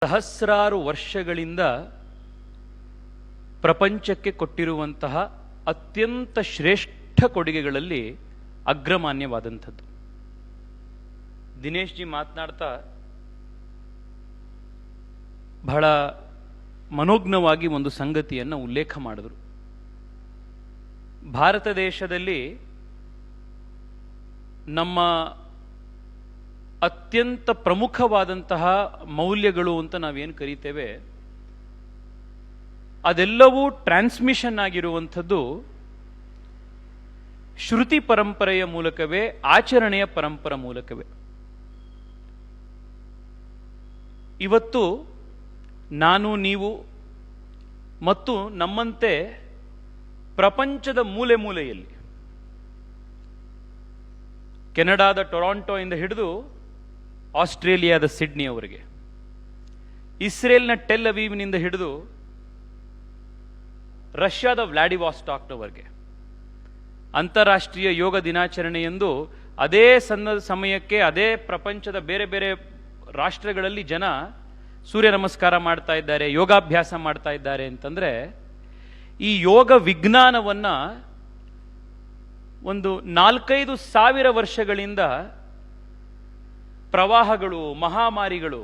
ಸಹಸ್ರಾರು ವರ್ಷಗಳಿಂದ ಪ್ರಪಂಚಕ್ಕೆ ಕೊಟ್ಟಿರುವಂತಹ ಅತ್ಯಂತ ಶ್ರೇಷ್ಠ ಕೊಡುಗೆಗಳಲ್ಲಿ ಅಗ್ರಮಾನ್ಯವಾದಂಥದ್ದು. ದಿನೇಶ್ ಜಿ ಮಾತನಾಡ್ತಾ ಬಹಳ ಮನೋಜ್ಞವಾಗಿ ಒಂದು ಸಂಗತಿಯನ್ನು ಉಲ್ಲೇಖ ಮಾಡಿದರು. ಭಾರತ ದೇಶದಲ್ಲಿ ನಮ್ಮ ಅತ್ಯಂತ ಪ್ರಮುಖವಾದಂತಹ ಮೌಲ್ಯಗಳು ಅಂತ ನಾವೇನು ಕರೀತೇವೆ, ಅದೆಲ್ಲವೂ ಟ್ರಾನ್ಸ್ಮಿಷನ್ ಆಗಿರುವಂಥದ್ದು ಶ್ರುತಿ ಪರಂಪರೆಯ ಮೂಲಕವೇ, ಆಚರಣೆಯ ಪರಂಪರೆ ಮೂಲಕವೇ. ಇವತ್ತು ನಾನು, ನೀವು ಮತ್ತು ನಮ್ಮಂತೆ ಪ್ರಪಂಚದ ಮೂಲೆ ಮೂಲೆಯಲ್ಲಿ, ಕೆನಡಾದ ಟೊರಾಂಟೊ ಇಂದ ಹಿಡಿದು ಆಸ್ಟ್ರೇಲಿಯಾದ ಸಿಡ್ನಿಯವರೆಗೆ, ಇಸ್ರೇಲ್ನ ಟೆಲ್ ಅವೀವ್ನಿಂದ ಹಿಡಿದು ರಷ್ಯಾದ ವ್ಲಾಡಿವಾಸ್ಟಾಕ್ನವರೆಗೆ ಅಂತಾರಾಷ್ಟ್ರೀಯ ಯೋಗ ದಿನಾಚರಣೆಯೆಂದು ಅದೇ ಸಮಯಕ್ಕೆ ಅದೇ ಪ್ರಪಂಚದ ಬೇರೆ ಬೇರೆ ರಾಷ್ಟ್ರಗಳಲ್ಲಿ ಜನ ಸೂರ್ಯ ನಮಸ್ಕಾರ ಮಾಡ್ತಾ ಇದ್ದಾರೆ, ಯೋಗಾಭ್ಯಾಸ ಮಾಡ್ತಾ ಇದ್ದಾರೆ ಅಂತಂದ್ರೆ, ಈ ಯೋಗ ವಿಜ್ಞಾನವನ್ನ ಒಂದು 4-5 ಸಾವಿರ ವರ್ಷಗಳಿಂದ ಪ್ರವಾಹಗಳು, ಮಹಾಮಾರಿಗಳು,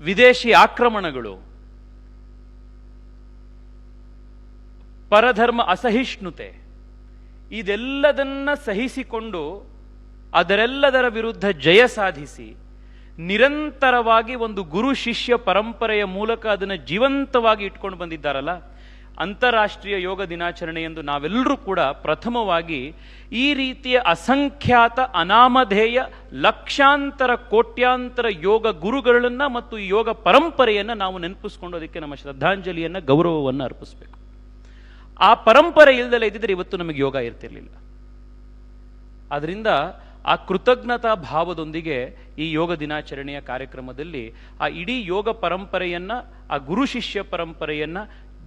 ವಿದೇಶಿ ಆಕ್ರಮಣಗಳು, ಪರಧರ್ಮ ಅಸಹಿಷ್ಣುತೆ, ಇದೆಲ್ಲದನ್ನ ಸಹಿಸಿಕೊಂಡು ಅದರೆಲ್ಲದರ ವಿರುದ್ಧ ಜಯ ಸಾಧಿಸಿ ನಿರಂತರವಾಗಿ ಒಂದು ಗುರು ಶಿಷ್ಯ ಪರಂಪರೆಯ ಮೂಲಕ ಅದನ್ನು ಜೀವಂತವಾಗಿ ಇಟ್ಕೊಂಡು ಬಂದಿದ್ದಾರಲ್ಲ, ಅಂತಾರಾಷ್ಟ್ರೀಯ ಯೋಗ ದಿನಾಚರಣೆ ಎಂದು ನಾವೆಲ್ಲರೂ ಕೂಡ ಪ್ರಥಮವಾಗಿ ಈ ರೀತಿಯ ಅಸಂಖ್ಯಾತ ಅನಾಮಧೇಯ ಲಕ್ಷಾಂತರ ಕೋಟ್ಯಾಂತರ ಯೋಗ ಗುರುಗಳನ್ನ ಮತ್ತು ಈ ಯೋಗ ಪರಂಪರೆಯನ್ನು ನಾವು ನೆನಪಿಸ್ಕೊಂಡು ಅದಕ್ಕೆ ನಮ್ಮ ಶ್ರದ್ಧಾಂಜಲಿಯನ್ನ, ಗೌರವವನ್ನು ಅರ್ಪಿಸಬೇಕು. ಆ ಪರಂಪರೆ ಇಲ್ಲದಲೇ ಇದ್ದಿದ್ರೆ ಇವತ್ತು ನಮಗೆ ಯೋಗ ಇರ್ತಿರ್ಲಿಲ್ಲ. ಆದ್ರಿಂದ ಆ ಕೃತಜ್ಞತಾ ಭಾವದೊಂದಿಗೆ ಈ ಯೋಗ ದಿನಾಚರಣೆಯ ಕಾರ್ಯಕ್ರಮದಲ್ಲಿ ಆ ಇಡೀ ಯೋಗ ಪರಂಪರೆಯನ್ನ, ಆ ಗುರು ಶಿಷ್ಯ ಪರಂಪರೆಯನ್ನ,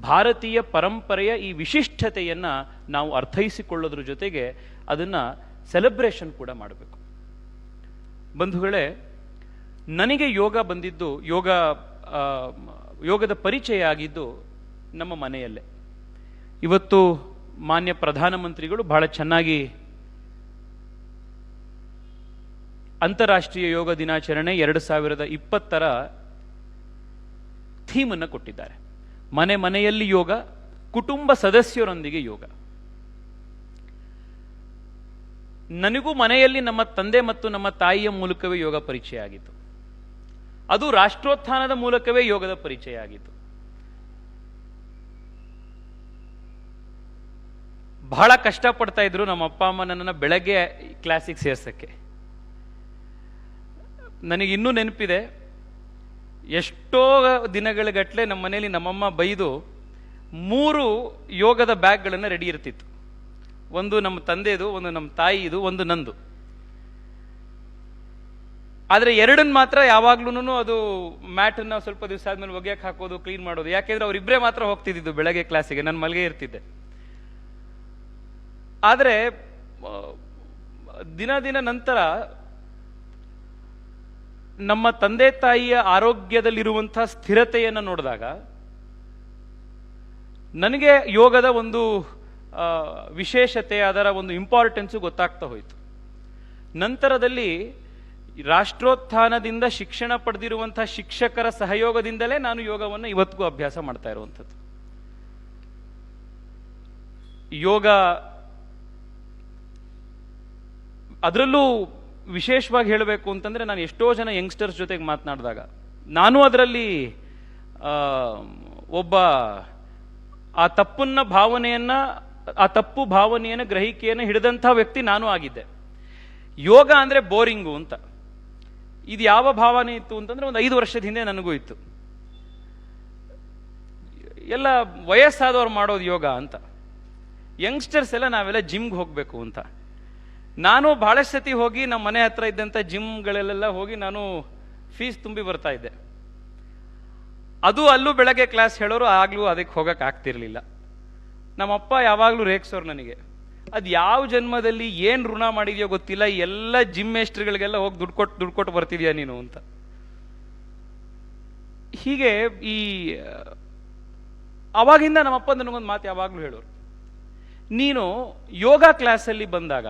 ಭಾರತೀಯ ಪರಂಪರೆಯ ಈ ವಿಶಿಷ್ಟತೆಯನ್ನ ನಾವು ಅರ್ಥೈಸಿಕೊಳ್ಳೋದ್ರ ಜೊತೆಗೆ ಅದನ್ನ ಸೆಲೆಬ್ರೇಷನ್ ಕೂಡ ಮಾಡಬೇಕು. ಬಂಧುಗಳೇ, ನನಗೆ ಯೋಗ ಬಂದಿದ್ದು, ಯೋಗದ ಪರಿಚಯ ಆಗಿದ್ದು ನಮ್ಮ ಮನೆಯಲ್ಲೇ. ಇವತ್ತು ಮಾನ್ಯ ಪ್ರಧಾನಮಂತ್ರಿಗಳು ಬಹಳ ಚೆನ್ನಾಗಿ ಅಂತಾರಾಷ್ಟ್ರೀಯ ಯೋಗ ದಿನಾಚರಣೆ 2020 ಥೀಮ್ ಅನ್ನು ಕೊಟ್ಟಿದ್ದಾರೆ. ಮನೆ ಮನೆಯಲ್ಲಿ ಯೋಗ, ಕುಟುಂಬ ಸದಸ್ಯರೊಂದಿಗೆ ಯೋಗ. ನನಗೂ ಮನೆಯಲ್ಲಿ ನಮ್ಮ ತಂದೆ ಮತ್ತು ನಮ್ಮ ತಾಯಿಯ ಮೂಲಕವೇ ಯೋಗ ಪರಿಚಯ ಆಗಿತ್ತು. ಅದು ರಾಷ್ಟ್ರೋತ್ಥಾನದ ಮೂಲಕವೇ ಯೋಗದ ಪರಿಚಯ ಆಗಿತ್ತು. ಬಹಳ ಕಷ್ಟಪಡ್ತಾ ಇದ್ರು ನಮ್ಮ ಅಪ್ಪ ಅಮ್ಮ ನನ್ನನ್ನು ಬೆಳಗ್ಗೆ ಕ್ಲಾಸಿಗೆ ಸೇರ್ಸಕ್ಕೆ. ನನಗಿನ್ನೂ ನೆನಪಿದೆ, ಎಷ್ಟೋ ದಿನಗಳ ಗಟ್ಟಲೆ ನಮ್ಮ ಮನೆಯಲ್ಲಿ ನಮ್ಮಮ್ಮ ಬೈದು 3 ಯೋಗದ ಬ್ಯಾಗ್ಗಳನ್ನು ರೆಡಿ ಇರ್ತಿತ್ತು. ಒಂದು ನಮ್ಮ ತಂದೆದು, ಒಂದು ನಮ್ಮ ತಾಯಿದು, ಒಂದು ನಂದು. ಆದರೆ 2 ಮಾತ್ರ ಯಾವಾಗ್ಲೂ ಅದು ಮ್ಯಾಟನ್ನ ಸ್ವಲ್ಪ ದಿವಸ ಆದ್ಮೇಲೆ ಒಗೆಯಕ್ಕೆ ಹಾಕೋದು, ಕ್ಲೀನ್ ಮಾಡೋದು. ಯಾಕೆಂದ್ರೆ ಅವರಿಬ್ಬರೇ ಮಾತ್ರ ಹೋಗ್ತಿದ್ದು ಬೆಳಗ್ಗೆ ಕ್ಲಾಸಿಗೆ, ನಾನು ಮಲ್ಗೆ ಇರ್ತಿದ್ದೆ. ಆದರೆ ದಿನ ನಂತರ ನಮ್ಮ ತಂದೆ ತಾಯಿಯ ಆರೋಗ್ಯದಲ್ಲಿರುವಂತಹ ಸ್ಥಿರತೆಯನ್ನು ನೋಡಿದಾಗ ನನಗೆ ಯೋಗದ ಒಂದು ವಿಶೇಷತೆ, ಅದರ ಒಂದು ಇಂಪಾರ್ಟೆನ್ಸು ಗೊತ್ತಾಗ್ತಾ ಹೋಯಿತು. ನಂತರದಲ್ಲಿ ರಾಷ್ಟ್ರೋತ್ಥಾನದಿಂದ ಶಿಕ್ಷಣ ಪಡೆದಿರುವಂತಹ ಶಿಕ್ಷಕರ ಸಹಯೋಗದಿಂದಲೇ ನಾನು ಯೋಗವನ್ನು ಇವತ್ತಿಗೂ ಅಭ್ಯಾಸ ಮಾಡ್ತಾ ಇರುವಂಥದ್ದು. ಯೋಗ, ಅದರಲ್ಲೂ ವಿಶೇಷವಾಗಿ ಹೇಳಬೇಕು ಅಂತಂದ್ರೆ, ನಾನು ಎಷ್ಟೋ ಜನ ಯಂಗ್ಸ್ಟರ್ಸ್ ಜೊತೆಗೆ ಮಾತನಾಡಿದಾಗ ನಾನು ಅದರಲ್ಲಿ ಒಬ್ಬ ಆ ತಪ್ಪು ಭಾವನೆಯನ್ನ ಗ್ರಹಿಕೆಯನ್ನು ಹಿಡಿದಂಥ ವ್ಯಕ್ತಿ ನಾನು ಆಗಿದ್ದೆ. ಯೋಗ ಅಂದ್ರೆ ಬೋರಿಂಗು ಅಂತ. ಇದು ಯಾವ ಭಾವನೆ ಇತ್ತು ಅಂತಂದ್ರೆ, ಒಂದು 5 ವರ್ಷದ ಹಿಂದೆ ನನಗೂ ಇತ್ತು. ಎಲ್ಲ ವಯಸ್ಸಾದವ್ರು ಮಾಡೋದು ಯೋಗ ಅಂತ, ಯಂಗ್ಸ್ಟರ್ಸ್ ಎಲ್ಲ ನಾವೆಲ್ಲ ಜಿಮ್ಗೆ ಹೋಗ್ಬೇಕು ಅಂತ. ನಾನು ಬಹಳಷ್ಟು ಸತಿ ಹೋಗಿ ನಮ್ಮ ಮನೆ ಹತ್ರ ಇದ್ದಂಥ ಜಿಮ್ಗಳಲ್ಲೆಲ್ಲ ಹೋಗಿ ನಾನು ಫೀಸ್ ತುಂಬಿ ಬರ್ತಾ ಇದ್ದೆ. ಅಲ್ಲೂ ಬೆಳಗ್ಗೆ ಕ್ಲಾಸ್ ಹೇಳೋರು, ಆಗ್ಲೂ ಅದಕ್ಕೆ ಹೋಗಕ್ಕೆ ಆಗ್ತಿರ್ಲಿಲ್ಲ. ನಮ್ಮಪ್ಪ ಯಾವಾಗಲೂ ರೇಗ್ಸೋರು ನನಗೆ, ಅದು ಯಾವ ಜನ್ಮದಲ್ಲಿ ಏನು ಋಣ ಮಾಡಿದ್ಯೋ ಗೊತ್ತಿಲ್ಲ, ಎಲ್ಲ ಜಿಮ್ ಮೇಸ್ಟ್ರಿಗಳಿಗೆಲ್ಲ ಹೋಗಿ ದುಡ್ಡು ಕೊಟ್ಟು ಬರ್ತಿದ್ಯಾ ನೀನು ಅಂತ. ಹೀಗೆ ಈ ಅವಾಗಿಂದ ನಮ್ಮಪ್ಪ ನನಗೊಂದು ಮಾತು ಯಾವಾಗಲೂ ಹೇಳೋರು, ನೀನು ಯೋಗ ಕ್ಲಾಸಲ್ಲಿ ಬಂದಾಗ,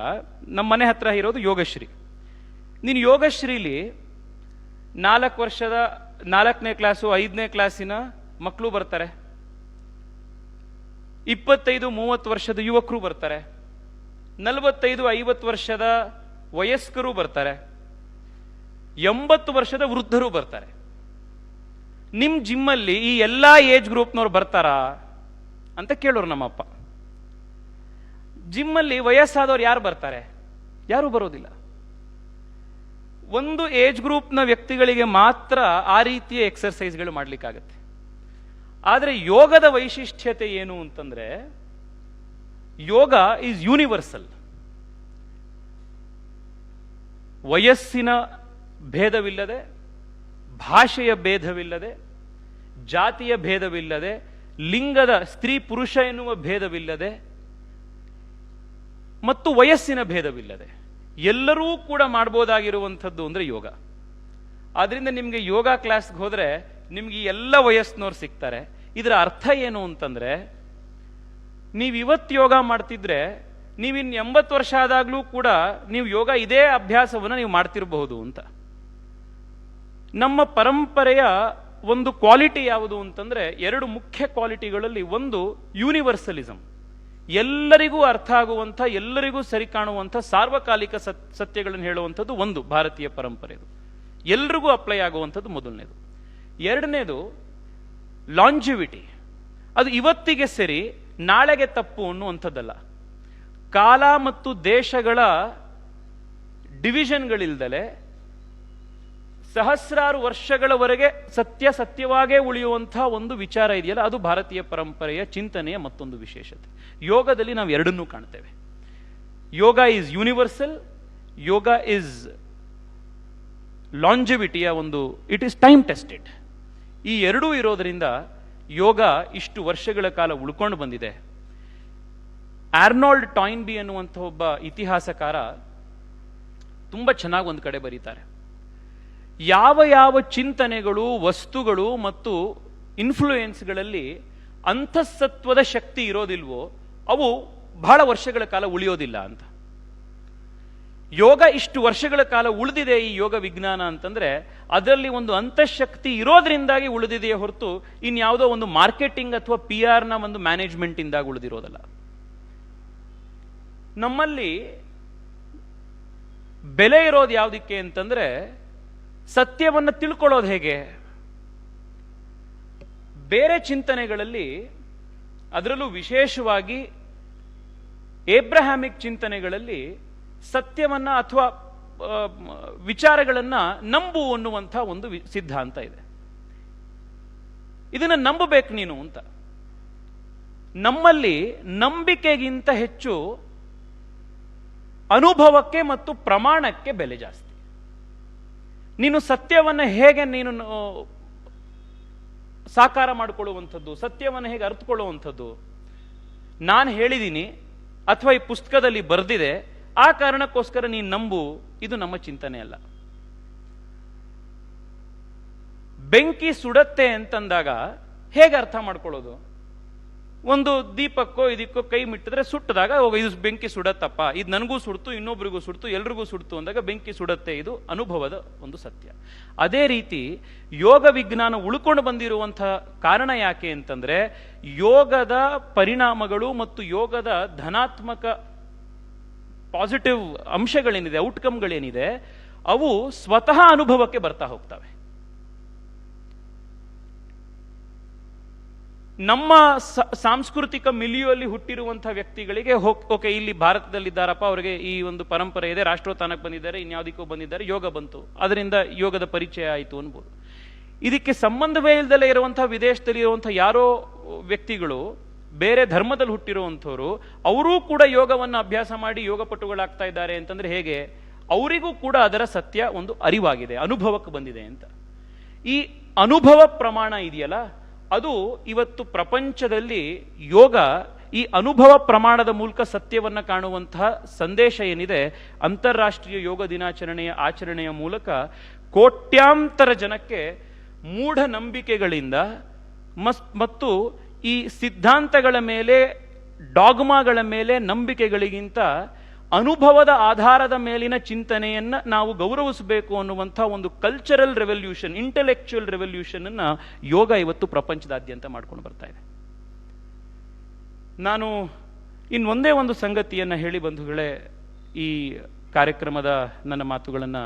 ನಮ್ಮ ಮನೆ ಹತ್ರ ಇರೋದು ಯೋಗಶ್ರೀ, ನೀನು ಯೋಗಶ್ರೀಲಿ 4 ವರ್ಷದ 4ನೇ ಕ್ಲಾಸು 5ನೇ ಕ್ಲಾಸಿನ ಮಕ್ಕಳು ಬರ್ತಾರೆ, 25-30 ವರ್ಷದ ಯುವಕರು ಬರ್ತಾರೆ, 45-50 ವರ್ಷದ ವಯಸ್ಕರು ಬರ್ತಾರೆ, 80 ವರ್ಷದ ವೃದ್ಧರು ಬರ್ತಾರೆ. ನಿಮ್ಮ ಜಿಮ್ಮಲ್ಲಿ ಈ ಎಲ್ಲಾ ಏಜ್ ಗ್ರೂಪ್ನವ್ರು ಬರ್ತಾರಾ ಅಂತ ಕೇಳೋರು ನಮ್ಮಪ್ಪ. ಜಿಮ್ಮಲ್ಲಿ ವಯಸ್ಸಾದವ್ರು ಯಾರು ಬರ್ತಾರೆ? ಯಾರು ಬರೋದಿಲ್ಲ. ಒಂದು ಏಜ್ ಗ್ರೂಪ್ನ ವ್ಯಕ್ತಿಗಳಿಗೆ ಮಾತ್ರ ಆ ರೀತಿಯ ಎಕ್ಸರ್ಸೈಸ್ಗಳು ಮಾಡಲಿಕ್ಕಾಗತ್ತೆ. ಆದರೆ ಯೋಗದ ವೈಶಿಷ್ಟ್ಯತೆ ಏನು ಅಂತಂದ್ರೆ, ಯೋಗ ಈಸ್ ಯೂನಿವರ್ಸಲ್. ವಯಸ್ಸಿನ ಭೇದವಿಲ್ಲದೆ, ಭಾಷೆಯ ಭೇದವಿಲ್ಲದೆ, ಜಾತಿಯ ಭೇದವಿಲ್ಲದೆ, ಲಿಂಗದ ಸ್ತ್ರೀ ಪುರುಷ ಎನ್ನುವ ಭೇದವಿಲ್ಲದೆ ಮತ್ತು ವಯಸ್ಸಿನ ಭೇದವಿಲ್ಲದೆ ಎಲ್ಲರೂ ಕೂಡ ಮಾಡ್ಬೋದಾಗಿರುವಂಥದ್ದು ಅಂದ್ರೆ ಯೋಗ. ಆದ್ರಿಂದ ನಿಮಗೆ ಯೋಗ ಕ್ಲಾಸ್ಗೆ ಹೋದ್ರೆ ನಿಮ್ಗೆ ಎಲ್ಲ ವಯಸ್ಸಿನವ್ರು ಸಿಗ್ತಾರೆ. ಇದರ ಅರ್ಥ ಏನು ಅಂತಂದ್ರೆ, ನೀವು ಇವತ್ತು ಯೋಗ ಮಾಡ್ತಿದ್ರೆ ನೀವಿನ್ 80 ವರ್ಷ ಆದಾಗ್ಲೂ ಕೂಡ ನೀವು ಯೋಗ ಇದೇ ಅಭ್ಯಾಸವನ್ನು ನೀವು ಮಾಡ್ತಿರಬಹುದು ಅಂತ. ನಮ್ಮ ಪರಂಪರೆಯ ಒಂದು ಕ್ವಾಲಿಟಿ ಯಾವುದು ಅಂತಂದ್ರೆ, 2 ಮುಖ್ಯ ಕ್ವಾಲಿಟಿಗಳಲ್ಲಿ ಒಂದು ಯೂನಿವರ್ಸಲಿಸಂ, ಎಲ್ಲರಿಗೂ ಅರ್ಥ ಆಗುವಂಥ, ಎಲ್ಲರಿಗೂ ಸರಿ ಕಾಣುವಂಥ ಸಾರ್ವಕಾಲಿಕ ಸತ್ಯಗಳನ್ನು ಹೇಳುವಂಥದ್ದು ಒಂದು ಭಾರತೀಯ ಪರಂಪರೆದು, ಎಲ್ರಿಗೂ ಅಪ್ಲೈ ಆಗುವಂಥದ್ದು ಮೊದಲನೇದು. ಎರಡನೇದು ಲಾಂಜಿವಿಟಿ. ಅದು ಇವತ್ತಿಗೆ ಸರಿ ನಾಳೆಗೆ ತಪ್ಪು ಅನ್ನುವಂಥದ್ದಲ್ಲ. ಕಾಲ ಮತ್ತು ದೇಶಗಳ ಡಿವಿಷನ್ಗಳಿಲ್ದಲೆ ಸಹಸ್ರಾರು ವರ್ಷಗಳವರೆಗೆ ಸತ್ಯವಾಗೇ ಉಳಿಯುವಂತಹ ಒಂದು ವಿಚಾರ ಇದೆಯಲ್ಲ, ಅದು ಭಾರತೀಯ ಪರಂಪರೆಯ ಚಿಂತನೆಯ ಮತ್ತೊಂದು ವಿಶೇಷತೆ. ಯೋಗದಲ್ಲಿ ನಾವು ಎರಡನ್ನೂ ಕಾಣ್ತೇವೆ. ಯೋಗ ಈಸ್ ಯೂನಿವರ್ಸಲ್, ಯೋಗ ಈಸ್ ಲಾಂಜಿವಿಟಿಯ ಒಂದು, ಇಟ್ ಈಸ್ ಟೈಮ್ ಟೆಸ್ಟೆಡ್. ಈ ಎರಡೂ ಇರೋದರಿಂದ ಯೋಗ ಇಷ್ಟು ವರ್ಷಗಳ ಕಾಲ ಉಳ್ಕೊಂಡು ಬಂದಿದೆ. ಆರ್ನಾಲ್ಡ್ ಟಾಯ್ನ್ಬಿ ಅನ್ನುವಂಥ ಒಬ್ಬ ಇತಿಹಾಸಕಾರ ತುಂಬ ಚೆನ್ನಾಗಿ ಒಂದು ಕಡೆ ಬರೀತಾರೆ, ಯಾವ ಯಾವ ಚಿಂತನೆಗಳು, ವಸ್ತುಗಳು ಮತ್ತು ಇನ್ಫ್ಲೂಯೆನ್ಸ್ಗಳಲ್ಲಿ ಅಂತಃಸತ್ವದ ಶಕ್ತಿ ಇರೋದಿಲ್ವೋ ಅವು ಬಹಳ ವರ್ಷಗಳ ಕಾಲ ಉಳಿಯೋದಿಲ್ಲ ಅಂತ. ಯೋಗ ಇಷ್ಟು ವರ್ಷಗಳ ಕಾಲ ಉಳಿದಿದೆ, ಈ ಯೋಗ ವಿಜ್ಞಾನ ಅಂತಂದ್ರೆ ಅದರಲ್ಲಿ ಒಂದು ಅಂತಃಶಕ್ತಿ ಇರೋದ್ರಿಂದಾಗಿ ಉಳಿದಿದೆಯೇ ಹೊರತು ಇನ್ಯಾವುದೋ ಒಂದು ಮಾರ್ಕೆಟಿಂಗ್ ಅಥವಾ PR ನ ಒಂದು ಮ್ಯಾನೇಜ್ಮೆಂಟ್ ಇಂದಾಗಿ ಉಳಿದಿರೋದಲ್ಲ. ನಮ್ಮಲ್ಲಿ ಬೆಲೆ ಇರೋದು ಯಾವುದಕ್ಕೆ ಅಂತಂದ್ರೆ, ಸತ್ಯವನ್ನು ತಿಳ್ಕೊಳ್ಳೋದು ಹೇಗೆ. ಬೇರೆ ಚಿಂತನೆಗಳಲ್ಲಿ, ಅದರಲ್ಲೂ ವಿಶೇಷವಾಗಿ ಏಬ್ರಹಾಮಿಕ್ ಚಿಂತನೆಗಳಲ್ಲಿ ಸತ್ಯವನ್ನ ಅಥವಾ ವಿಚಾರಗಳನ್ನ ನಂಬು ಅನ್ನುವಂಥ ಒಂದು ಸಿದ್ಧಾಂತ ಇದೆ. ಇದನ್ನ ನಂಬಬೇಕು ನೀನು ಅಂತ. ನಮ್ಮಲ್ಲಿ ನಂಬಿಕೆಗಿಂತ ಹೆಚ್ಚು ಅನುಭವಕ್ಕೆ ಮತ್ತು ಪ್ರಮಾಣಕ್ಕೆ ಬೆಲೆ ಜಾಸ್ತಿ. ನೀನು ಸತ್ಯವನ್ನ ಹೇಗೆ ನೀನು ಸಾಕಾರ ಮಾಡಿಕೊಳ್ಳುವಂಥದ್ದು, ಸತ್ಯವನ್ನು ಹೇಗೆ ಅರ್ಥಕೊಳ್ಳುವಂಥದ್ದು, ನಾನು ಹೇಳಿದ್ದೀನಿ ಅಥವಾ ಈ ಪುಸ್ತಕದಲ್ಲಿ ಬರೆದಿದೆ ಆ ಕಾರಣಕ್ಕೋಸ್ಕರ ನೀನು ನಂಬು, ಇದು ನಮ್ಮ ಚಿಂತನೆ ಅಲ್ಲ. ಬೆಂಕಿ ಸುಡತ್ತೆ ಅಂತಂದಾಗ ಹೇಗೆ ಅರ್ಥ ಮಾಡ್ಕೊಳ್ಳೋದು? ಒಂದು ದೀಪಕ್ಕೋ ಇದಕ್ಕೋ ಕೈ ಮಿಟ್ಟಿದ್ರೆ ಸುಟ್ಟದಾಗ ಇದು ಬೆಂಕಿ ಸುಡತ್ತಪ್ಪ, ಇದು ನನಗೂ ಸುಡ್ತು, ಇನ್ನೊಬ್ರಿಗೂ ಸುಡ್ತು, ಎಲ್ರಿಗೂ ಸುಡ್ತು ಅಂದಾಗ ಬೆಂಕಿ ಸುಡತ್ತೆ, ಇದು ಅನುಭವದ ಒಂದು ಸತ್ಯ. ಅದೇ ರೀತಿ ಯೋಗ ವಿಜ್ಞಾನ ಉಳ್ಕೊಂಡು ಬಂದಿರುವಂತಹ ಕಾರಣ ಯಾಕೆ ಅಂತಂದ್ರೆ, ಯೋಗದ ಪರಿಣಾಮಗಳು ಮತ್ತು ಯೋಗದ ಧನಾತ್ಮಕ ಪಾಸಿಟಿವ್ ಅಂಶಗಳೇನಿದೆ, ಔಟ್ಕಮ್ಗಳೇನಿದೆ, ಅವು ಸ್ವತಃ ಅನುಭವಕ್ಕೆ ಬರ್ತಾ ಹೋಗ್ತವೆ. ನಮ್ಮ ಸಾಂಸ್ಕೃತಿಕ ಮಿಲಿಯುವಲ್ಲಿ ಹುಟ್ಟಿರುವಂತಹ ವ್ಯಕ್ತಿಗಳಿಗೆ ಓಕೆ, ಇಲ್ಲಿ ಭಾರತದಲ್ಲಿದ್ದಾರಪ್ಪ, ಅವರಿಗೆ ಈ ಒಂದು ಪರಂಪರೆ ಇದೆ, ರಾಷ್ಟ್ರೋತ್ಥಾನಕ್ಕೆ ಬಂದಿದ್ದಾರೆ, ಇನ್ಯಾವುದಕ್ಕೂ ಬಂದಿದ್ದಾರೆ, ಯೋಗ ಬಂತು, ಅದರಿಂದ ಯೋಗದ ಪರಿಚಯ ಆಯಿತು ಅನ್ಬೋದು. ಇದಕ್ಕೆ ಸಂಬಂಧವೇ ಇಲ್ಲದಲ್ಲೇ ಇರುವಂತಹ ವಿದೇಶದಲ್ಲಿ ಇರುವಂತಹ ಯಾರೋ ವ್ಯಕ್ತಿಗಳು, ಬೇರೆ ಧರ್ಮದಲ್ಲಿ ಹುಟ್ಟಿರುವಂಥವ್ರು, ಅವರೂ ಕೂಡ ಯೋಗವನ್ನು ಅಭ್ಯಾಸ ಮಾಡಿ ಯೋಗಪಟುಗಳಾಗ್ತಾ ಇದ್ದಾರೆ ಅಂತಂದ್ರೆ ಹೇಗೆ? ಅವರಿಗೂ ಕೂಡ ಅದರ ಸತ್ಯ ಒಂದು ಅರಿವಾಗಿದೆ, ಅನುಭವಕ್ಕೆ ಬಂದಿದೆ ಅಂತ. ಈ ಅನುಭವ ಪ್ರಮಾಣ ಇದೆಯಲ್ಲ, ಅದು ಇವತ್ತು ಪ್ರಪಂಚದಲ್ಲಿ ಯೋಗ ಈ ಅನುಭವ ಪ್ರಮಾಣದ ಮೂಲಕ ಸತ್ಯವನ್ನ ಕಾಣುವಂತಹ ಸಂದೇಶ ಏನಿದೆ, ಅಂತಾರಾಷ್ಟ್ರೀಯ ಯೋಗ ದಿನಾಚರಣೆಯ ಆಚರಣೆಯ ಮೂಲಕ ಕೋಟ್ಯಾಂತರ ಜನಕ್ಕೆ ಮೂಢನಂಬಿಕೆಗಳಿಂದ ಮತ್ತು ಈ ಸಿದ್ಧಾಂತಗಳ ಮೇಲೆ, ಡಾಗ್ಮಾಗಳ ಮೇಲೆ ನಂಬಿಕೆಗಳಿಗಿಂತ ಅನುಭವದ ಆಧಾರದ ಮೇಲಿನ ಚಿಂತನೆಯನ್ನ ನಾವು ಗೌರವಿಸಬೇಕು ಅನ್ನುವಂಥ ಒಂದು ಕಲ್ಚರಲ್ ರೆವಲ್ಯೂಷನ್, ಇಂಟೆಲೆಕ್ಚುಯಲ್ ರೆವಲ್ಯೂಷನ್ ಅನ್ನ ಯೋಗ ಇವತ್ತು ಪ್ರಪಂಚದಾದ್ಯಂತ ಮಾಡ್ಕೊಂಡು ಬರ್ತಾ ಇದೆ. ನಾನು ಇನ್ನೊಂದೇ ಒಂದು ಸಂಗತಿಯನ್ನ ಹೇಳಿ ಬಂಧುಗಳೇ ಈ ಕಾರ್ಯಕ್ರಮದ ನನ್ನ ಮಾತುಗಳನ್ನು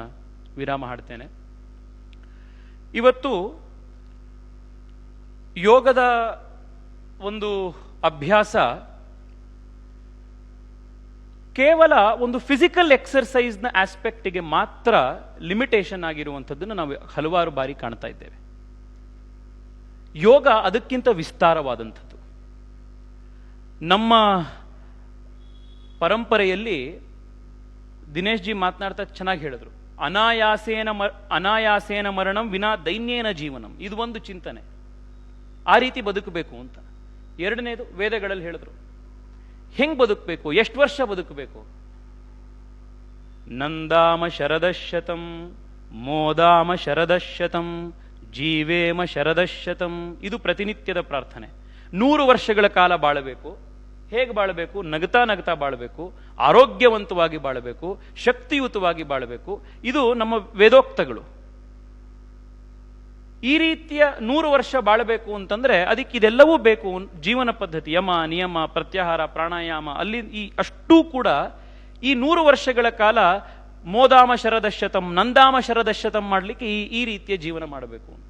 ವಿರಾಮ ಹಾಡ್ತೇನೆ. ಇವತ್ತು ಯೋಗದ ಒಂದು ಅಭ್ಯಾಸ ಕೇವಲ ಒಂದು ಫಿಸಿಕಲ್ ಎಕ್ಸರ್ಸೈಸ್ನ ಆಸ್ಪೆಕ್ಟಿಗೆ ಮಾತ್ರ ಲಿಮಿಟೇಷನ್ ಆಗಿರುವಂಥದ್ದನ್ನು ನಾವು ಹಲವಾರು ಬಾರಿ ಕಾಣ್ತಾ ಇದ್ದೇವೆ. ಯೋಗ ಅದಕ್ಕಿಂತ ವಿಸ್ತಾರವಾದಂಥದ್ದು. ನಮ್ಮ ಪರಂಪರೆಯಲ್ಲಿ ದಿನೇಶ್ ಜಿ ಮಾತನಾಡ್ತಾ ಚೆನ್ನಾಗಿ ಹೇಳಿದ್ರು, ಅನಾಯಾಸೇನ ಮರಣಂ ವಿನಾ ದೈನ್ಯೇನ ಜೀವನಂ. ಇದು ಒಂದು ಚಿಂತನೆ, ಆ ರೀತಿ ಬದುಕಬೇಕು ಅಂತ. ಎರಡನೇದು ವೇದಗಳಲ್ಲಿ ಹೇಳಿದ್ರು, ಹೆಂಗ್ ಬದುಕಬೇಕು, ಎಷ್ಟು ವರ್ಷ ಬದುಕಬೇಕು. ನಂದಾಮ ಶರದಶತಂ ಮೋದಾಮ ಶರದಶತಂ ಜೀವೇಮ ಶರದಶತಂ. ಇದು ಪ್ರತಿನಿತ್ಯದ ಪ್ರಾರ್ಥನೆ. 100 ವರ್ಷಗಳ ಕಾಲ ಬಾಳಬೇಕು. ಹೇಗೆ ಬಾಳಬೇಕು? ನಗತಾ ನಗತಾ ಬಾಳಬೇಕು, ಆರೋಗ್ಯವಂತವಾಗಿ ಬಾಳಬೇಕು, ಶಕ್ತಿಯುತವಾಗಿ ಬಾಳಬೇಕು. ಇದು ನಮ್ಮ ವೇದೋಕ್ತಗಳು. ಈ ರೀತಿಯ 100 ವರ್ಷ ಬಾಳಬೇಕು ಅಂತಂದ್ರೆ ಅದಕ್ಕೆ ಇದೆಲ್ಲವೂ ಬೇಕು. ಜೀವನ ಪದ್ಧತಿ, ಯಮ ನಿಯಮ, ಪ್ರತ್ಯಾಹಾರ, ಪ್ರಾಣಾಯಾಮ, ಅಲ್ಲಿ ಈ ಅಷ್ಟೂ ಕೂಡ ಈ 100 ವರ್ಷಗಳ ಕಾಲ ಮೋದಾಮ ಶರದಶತಂ ನಂದಾಮ ಶರದಶತಂ ಮಾಡಲಿಕ್ಕೆ ಈ ರೀತಿಯ ಜೀವನ ಮಾಡಬೇಕು ಅಂತ.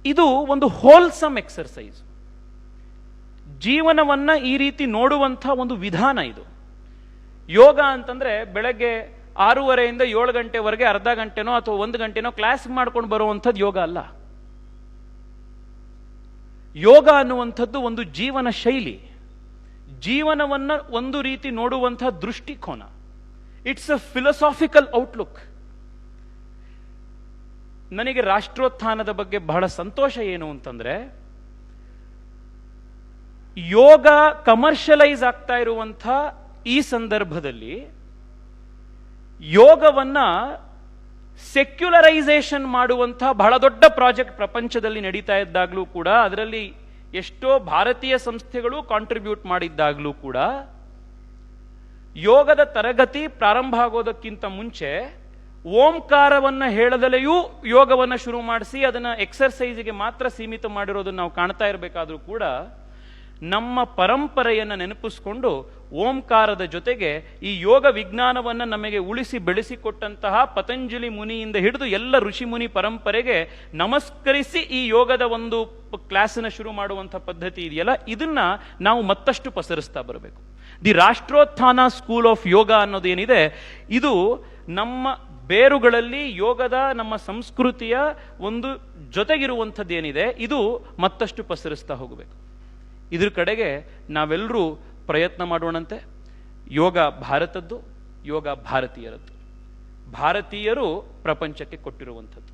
ಇದು ಒಂದು ಹೋಲ್ಸಮ್ ಎಕ್ಸರ್ಸೈಸ್. ಜೀವನವನ್ನ ಈ ರೀತಿ ನೋಡುವಂಥ ಒಂದು ವಿಧಾನ ಇದು. ಯೋಗ ಅಂತಂದ್ರೆ ಬೆಳಗ್ಗೆ 6:30 7 ಗಂಟೆವರೆಗೆ ಅರ್ಧ ಗಂಟೆನೋ ಅಥವಾ 1 ಗಂಟೆನೋ ಕ್ಲಾಸ್ ಮಾಡ್ಕೊಂಡು ಬರುವಂಥದ್ದು ಯೋಗ ಅಲ್ಲ. ಯೋಗ ಅನ್ನುವಂಥದ್ದು ಒಂದು ಜೀವನ ಶೈಲಿ, ಜೀವನವನ್ನ ಒಂದು ರೀತಿ ನೋಡುವಂಥ ದೃಷ್ಟಿಕೋನ. It's a philosophical outlook. ನನಗೆ ರಾಷ್ಟ್ರೋತ್ಥಾನದ ಬಗ್ಗೆ ಬಹಳ ಸಂತೋಷ ಏನು ಅಂತಂದ್ರೆ, ಯೋಗ ಕಮರ್ಷಿಯಲೈಸ್ ಆಗ್ತಾ ಇರುವಂಥ ಈ ಸಂದರ್ಭದಲ್ಲಿ ಯೋಗವನ್ನ ಸೆಕ್ಯುಲರೈಸೇಷನ್ ಮಾಡುವಂಥ ಬಹಳ ದೊಡ್ಡ ಪ್ರಾಜೆಕ್ಟ್ ಪ್ರಪಂಚದಲ್ಲಿ ನಡೀತಾ ಇದ್ದಾಗಲೂ ಕೂಡ, ಅದರಲ್ಲಿ ಎಷ್ಟೋ ಭಾರತೀಯ ಸಂಸ್ಥೆಗಳು ಕಾಂಟ್ರಿಬ್ಯೂಟ್ ಮಾಡಿದ್ದಾಗಲೂ ಕೂಡ, ಯೋಗದ ತರಗತಿ ಪ್ರಾರಂಭ ಆಗೋದಕ್ಕಿಂತ ಮುಂಚೆ ಓಂಕಾರವನ್ನ ಹೇಳದಲೆಯೂ ಯೋಗವನ್ನ ಶುರು ಮಾಡಿಸಿ ಅದನ್ನ ಎಕ್ಸರ್ಸೈಸ್ಗೆ ಮಾತ್ರ ಸೀಮಿತ ಮಾಡಿರೋದನ್ನು ನಾವು ಕಾಣ್ತಾ ಇರಬೇಕಾದ್ರೂ ಕೂಡ, ನಮ್ಮ ಪರಂಪರೆಯನ್ನು ನೆನಪಿಸ್ಕೊಂಡು ಓಂಕಾರದ ಜೊತೆಗೆ ಈ ಯೋಗ ವಿಜ್ಞಾನವನ್ನ ನಮಗೆ ಉಳಿಸಿ ಬೆಳೆಸಿಕೊಟ್ಟಂತಹ ಪತಂಜಲಿ ಮುನಿಯಿಂದ ಹಿಡಿದು ಎಲ್ಲ ಋಷಿ ಮುನಿ ಪರಂಪರೆಗೆ ನಮಸ್ಕರಿಸಿ ಈ ಯೋಗದ ಒಂದು ಕ್ಲಾಸನ್ನ ಶುರು ಮಾಡುವಂಥ ಪದ್ಧತಿ ಇದೆಯಲ್ಲ, ಇದನ್ನ ನಾವು ಮತ್ತಷ್ಟು ಪಸರಿಸ್ತಾ ಬರಬೇಕು. ದಿ ರಾಷ್ಟ್ರೋತ್ಥಾನ ಸ್ಕೂಲ್ ಆಫ್ ಯೋಗ ಅನ್ನೋದೇನಿದೆ, ಇದು ನಮ್ಮ ಬೇರುಗಳಲ್ಲಿ ಯೋಗದ ನಮ್ಮ ಸಂಸ್ಕೃತಿಯ ಒಂದು ಜೊತೆಗಿರುವಂಥದ್ದೇನಿದೆ, ಇದು ಮತ್ತಷ್ಟು ಪಸರಿಸ್ತಾ ಹೋಗಬೇಕು. ಇದ್ರ ಕಡೆಗೆ ನಾವೆಲ್ಲರೂ ಪ್ರಯತ್ನ ಮಾಡೋಣಂತೆ. ಯೋಗ ಭಾರತದ್ದು, ಯೋಗ ಭಾರತೀಯರದ್ದು. ಭಾರತೀಯರು ಪ್ರಪಂಚಕ್ಕೆ ಕೊಟ್ಟಿರುವಂಥದ್ದು.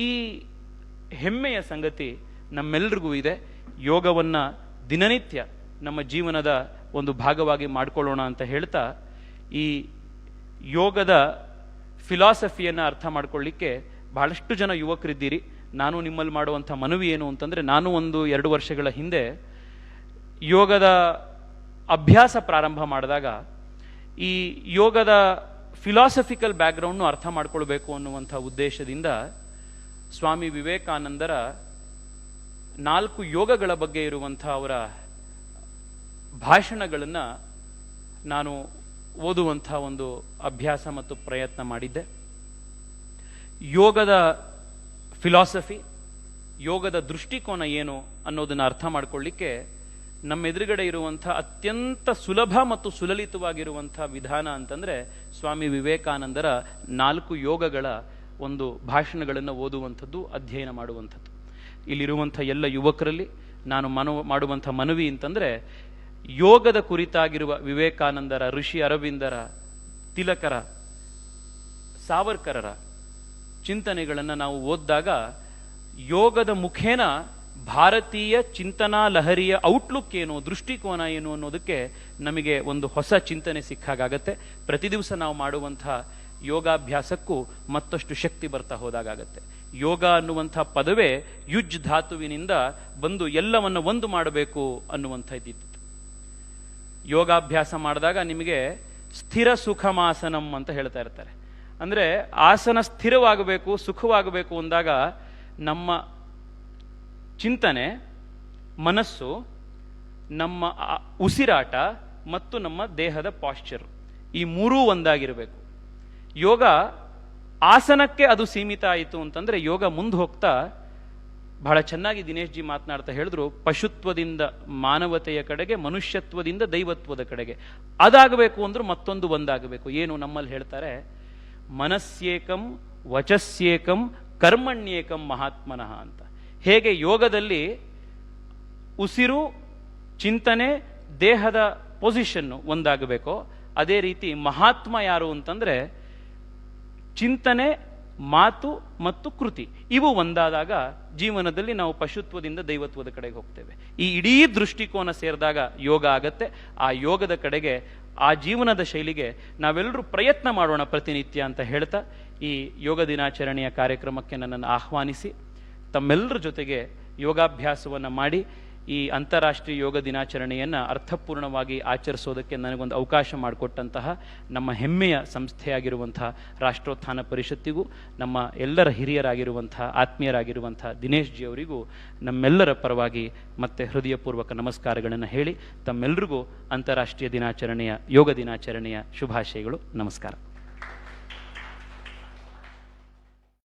ಈ ಹೆಮ್ಮೆಯ ಸಂಗತಿ ನಮ್ಮೆಲ್ಲರಿಗೂ ಇದೆ. ಯೋಗವನ್ನ ದಿನನಿತ್ಯ ನಮ್ಮ ಜೀವನದ ಒಂದು ಭಾಗವಾಗಿ ಮಾಡಿಕೊಳ್ಳೋಣ ಅಂತ ಹೇಳ್ತಾ, ಈ ಯೋಗದ ಫಿಲಾಸಫಿಯನ್ನು ಅರ್ಥ ಮಾಡ್ಕೊಳ್ಳಿಕ್ಕೆ ಬಹಳಷ್ಟು ಜನ ಯುವಕರಿದ್ದೀರಿ. ನಾನು ನಿಮ್ಮಲ್ಲಿ ಮಾಡುವಂಥ ಮನವಿ ಏನು ಅಂತಂದರೆ, ನಾನು 1-2 ವರ್ಷಗಳ ಹಿಂದೆ ಯೋಗದ ಅಭ್ಯಾಸ ಪ್ರಾರಂಭ ಮಾಡಿದಾಗ ಈ ಯೋಗದ ಫಿಲಾಸಫಿಕಲ್ ಬ್ಯಾಕ್ಗ್ರೌಂಡ್ನು ಅರ್ಥ ಮಾಡ್ಕೊಳ್ಬೇಕು ಅನ್ನುವಂಥ ಉದ್ದೇಶದಿಂದ ಸ್ವಾಮಿ ವಿವೇಕಾನಂದರ 4 ಯೋಗಗಳ ಬಗ್ಗೆ ಇರುವಂಥ ಅವರ ಭಾಷಣಗಳನ್ನು ನಾನು ಓದುವಂಥ ಒಂದು ಅಭ್ಯಾಸ ಮತ್ತು ಪ್ರಯತ್ನ ಮಾಡಿದ್ದೆ. ಯೋಗದ ಫಿಲಾಸಫಿ, ಯೋಗದ ದೃಷ್ಟಿಕೋನ ಏನು ಅನ್ನೋದನ್ನು ಅರ್ಥ ಮಾಡ್ಕೊಳ್ಳಿಕ್ಕೆ ನಮ್ಮೆದುರುಗಡೆ ಇರುವಂಥ ಅತ್ಯಂತ ಸುಲಭ ಮತ್ತು ಸುಲಲಿತವಾಗಿರುವಂಥ ವಿಧಾನ ಅಂತಂದ್ರೆ ಸ್ವಾಮಿ ವಿವೇಕಾನಂದರ 4 ಯೋಗಗಳ ಒಂದು ಭಾಷಣಗಳನ್ನು ಓದುವಂಥದ್ದು, ಅಧ್ಯಯನ ಮಾಡುವಂಥದ್ದು. ಇಲ್ಲಿರುವಂಥ ಎಲ್ಲ ಯುವಕರಲ್ಲಿ ನಾನು ಮಾಡುವಂಥ ಮನವಿ ಅಂತಂದ್ರೆ, ಯೋಗದ ಕುರಿತಾಗಿರುವ ವಿವೇಕಾನಂದರ, ಋಷಿ ಅರವಿಂದರ, ತಿಲಕರ, ಸಾವರ್ಕರರ ಚಿಂತನೆಗಳನ್ನು ನಾವು ಓದಿದಾಗ ಯೋಗದ ಮುಖೇನ ಭಾರತೀಯ ಚಿಂತನಾ ಲಹರಿಯ ಔಟ್ಲುಕ್ ಏನು, ದೃಷ್ಟಿಕೋನ ಏನು ಅನ್ನೋದಕ್ಕೆ ನಮಗೆ ಒಂದು ಹೊಸ ಚಿಂತನೆ ಸಿಕ್ಕಾಗತ್ತೆ. ಪ್ರತಿ ದಿವಸ ನಾವು ಮಾಡುವಂಥ ಯೋಗಾಭ್ಯಾಸಕ್ಕೂ ಮತ್ತಷ್ಟು ಶಕ್ತಿ ಬರ್ತಾ ಹೋದಾಗತ್ತೆ. ಯೋಗ ಅನ್ನುವಂಥ ಪದವೇ ಯುಜ್ ಧಾತುವಿನಿಂದ ಬಂದು ಎಲ್ಲವನ್ನು ಒಂದು ಮಾಡಬೇಕು ಅನ್ನುವಂಥದ್ದಿತ್ತು. ಯೋಗಾಭ್ಯಾಸ ಮಾಡಿದಾಗ ನಿಮಗೆ ಸ್ಥಿರ ಸುಖಮಾಸನಂ ಅಂತ ಹೇಳ್ತಾ ಇರ್ತಾರೆ. ಅಂದರೆ ಆಸನ ಸ್ಥಿರವಾಗಬೇಕು, ಸುಖವಾಗಬೇಕು ಅಂದಾಗ ನಮ್ಮ ಚಿಂತನೆ, ಮನಸ್ಸು, ನಮ್ಮ ಉಸಿರಾಟ ಮತ್ತು ನಮ್ಮ ದೇಹದ ಪಾಶ್ಚರ್ ಈ ಮೂರೂ ಒಂದಾಗಿರಬೇಕು. ಯೋಗ ಆಸನಕ್ಕೆ ಅದು ಸೀಮಿತ ಆಯಿತು ಅಂತಂದ್ರೆ ಯೋಗ ಮುಂದೆ ಹೋಗ್ತಾ ಬಹಳ ಚೆನ್ನಾಗಿ ದಿನೇಶ್ ಜಿ ಮಾತನಾಡ್ತಾ ಹೇಳಿದ್ರು, ಪಶುತ್ವದಿಂದ ಮಾನವತೆಯ ಕಡೆಗೆ, ಮನುಷ್ಯತ್ವದಿಂದ ದೈವತ್ವದ ಕಡೆಗೆ ಅದಾಗಬೇಕು ಅಂದ್ರೂ ಮತ್ತೊಂದು ಒಂದಾಗಬೇಕು. ಏನು ನಮ್ಮಲ್ಲಿ ಹೇಳ್ತಾರೆ, ಮನಸ್ಸೇಕಂ ವಚಸ್ಸೇಕಂ ಕರ್ಮಣ್ಯೇಕಂ ಮಹಾತ್ಮನಃ ಅಂತ. ಹೇಗೆ ಯೋಗದಲ್ಲಿ ಉಸಿರು, ಚಿಂತನೆ, ದೇಹದ ಪೊಸಿಷನ್ನು ಒಂದಾಗಬೇಕೋ ಅದೇ ರೀತಿ ಮಹಾತ್ಮ ಯಾರು ಅಂತಂದ್ರೆ ಚಿಂತನೆ, ಮಾತು ಮತ್ತು ಕೃತಿ ಇವು ಒಂದಾದಾಗ ಜೀವನದಲ್ಲಿ ನಾವು ಪಶುತ್ವದಿಂದ ದೈವತ್ವದ ಕಡೆಗೆ ಹೋಗ್ತೇವೆ. ಈ ಇಡೀ ದೃಷ್ಟಿಕೋನ ಸೇರಿದಾಗ ಯೋಗ ಆಗತ್ತೆ. ಆ ಯೋಗದ ಕಡೆಗೆ, ಆ ಜೀವನದ ಶೈಲಿಗೆ ನಾವೆಲ್ಲರೂ ಪ್ರಯತ್ನ ಮಾಡೋಣ ಪ್ರತಿನಿತ್ಯ ಅಂತ ಹೇಳ್ತಾ ಈ ಯೋಗ ದಿನಾಚರಣೆಯ ಕಾರ್ಯಕ್ರಮಕ್ಕೆ ನನ್ನನ್ನು ಆಹ್ವಾನಿಸಿ ತಮ್ಮೆಲ್ಲರ ಜೊತೆಗೆ ಯೋಗಾಭ್ಯಾಸವನ್ನು ಮಾಡಿ ಈ ಅಂತಾರಾಷ್ಟ್ರೀಯ ಯೋಗ ದಿನಾಚರಣೆಯನ್ನು ಅರ್ಥಪೂರ್ಣವಾಗಿ ಆಚರಿಸೋದಕ್ಕೆ ನನಗೊಂದು ಅವಕಾಶ ಮಾಡಿಕೊಟ್ಟಂತಹ ನಮ್ಮ ಹೆಮ್ಮೆಯ ಸಂಸ್ಥೆಯಾಗಿರುವಂತಹ ರಾಷ್ಟ್ರೋತ್ಥಾನ ಪರಿಷತ್ತಿಗೂ, ನಮ್ಮ ಎಲ್ಲರ ಹಿರಿಯರಾಗಿರುವಂತಹ ಆತ್ಮೀಯರಾಗಿರುವಂತಹ ದಿನೇಶ್ ಜಿ ಅವರಿಗೂ ನಮ್ಮೆಲ್ಲರ ಪರವಾಗಿ ಮತ್ತೆ ಹೃದಯಪೂರ್ವಕ ನಮಸ್ಕಾರಗಳನ್ನು ಹೇಳಿ ತಮ್ಮೆಲ್ಲರಿಗೂ ಅಂತಾರಾಷ್ಟ್ರೀಯ ದಿನಾಚರಣೆಯ ಯೋಗ ದಿನಾಚರಣೆಯ ಶುಭಾಶಯಗಳು. ನಮಸ್ಕಾರ.